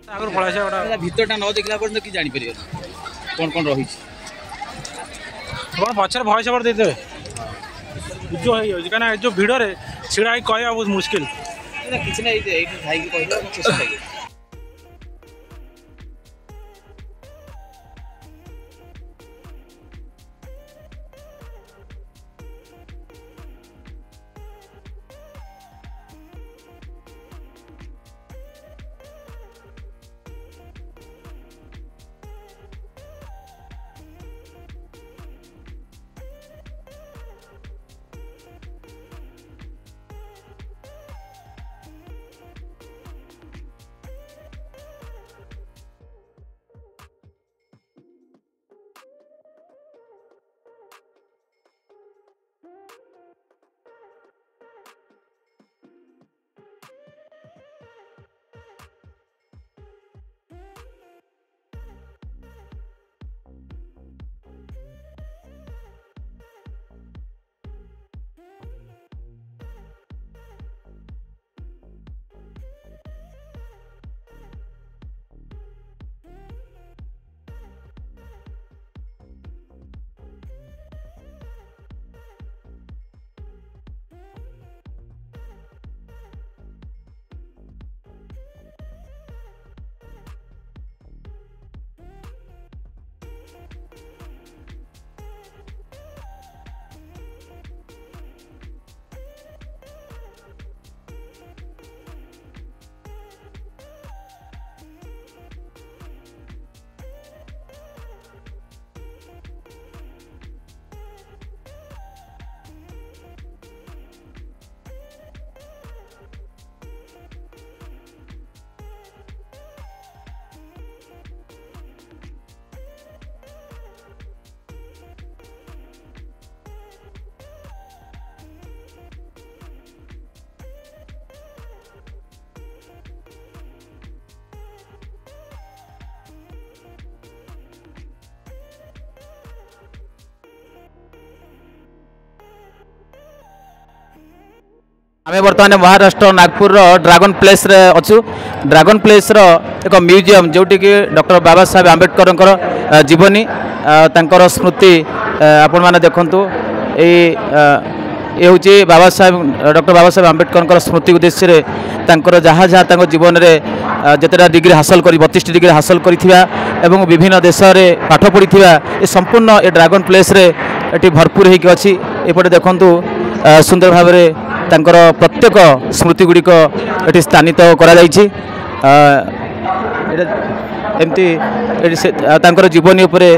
आगर पड़ा भीतरटा न देखला पर्यंत कि जानि परियो कोन कोन रही कौन पचर भय खबर देते जो है कहीं जो भिड़ में छिड़ा कह बहुत मुश्किल किसी ना ये कह आमे बर्तमान महाराष्ट्र नागपुर ड्रागन प्लेस रे अच्छु। ड्रागन प्लेस रो एक म्यूजियम जोटी कि डॉक्टर बाबा साहेब आंबेडकर जीवनी तांकर स्मृति आपण माने देखंतु ये हूँ बाबा साहेब डॉक्टर बाबा साहेब आंबेडकर स्मृति उद्देश्य रे तांकर जहाँ जहाँ तांको जीवन रे जतेटा डिग्री हासिल करी 32 डिग्री हासिल करिथिबा एवं विभिन्न देश रे पाठ पढ़िथिबा ये संपूर्ण ये ड्रागन प्लेस रे एटी भरपूर होइक अछि। एपटे देखंतु सुंदर भाव रे तांकर प्रत्येक स्मृति गुड़िक ये स्थानित करा जायछि। एमती तांकर जीवनी उपरे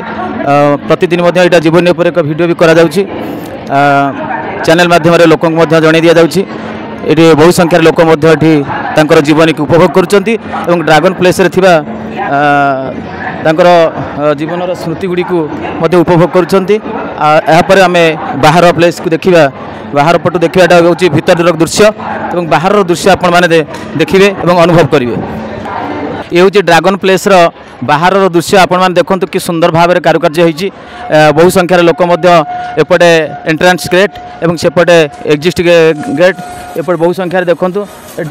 प्रतिदिन मध्य एटा जीवनी उपरे एक वीडियो भी करा जाउछि। चैनल माध्यम लोक जन दि जाऊँगी ये बहु संख्यार लोक तांकर जीवन की उपभोग करुँच ड्रागन प्लेस रे थिबा तांकर जीवन स्मृति गुड़ी को उपभोग करुँच। आम बाहर प्लेस को देखा बाहर पटू देखाटा हूँ भीतर दृश्य और बाहर दृश्य आपण मैंने देखिए और अनुभव करेंगे। ये हूँ ड्रागन प्लेस रो बाहर दृश्य आपण मैंने देखते कि सुंदर भाव में कारुकार्य होती बहु संख्यार लोक एपटे एंट्रांस गेट और सेपटे एग्जिट गेट एपटे बहु संख्यार देखूँ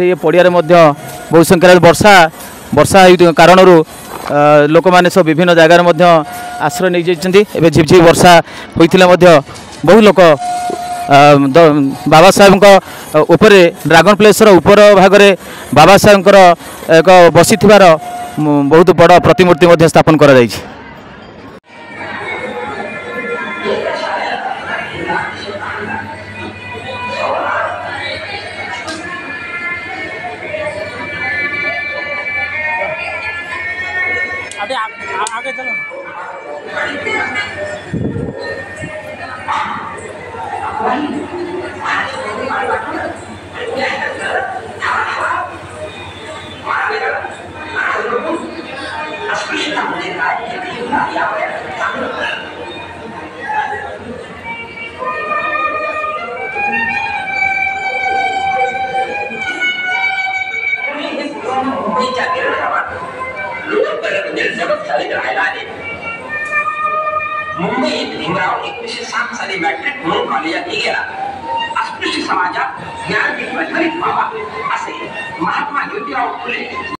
ये पड़िया बहु संख्यार वर्षा कारण लोक मैंने सब विभिन्न जगार आश्रय नहीं जाइए। झिपझिप वर्षा होता बहु लोक बाबा साहेब उपरे ड्रागन प्लेस ऊपर भागरे बाबा साहेब एक बसी बहुत बड़ प्रतिमूर्ति स्थापन करा जायछि। आगे चलो पुणे भीमराव 1907 साली मॅट्रिक म्हणून कॉलेजात गेला. अस्पृश्य समाजात ज्ञान प्रज्वलित व्हावा असे महात्मा ज्योतिराव फुले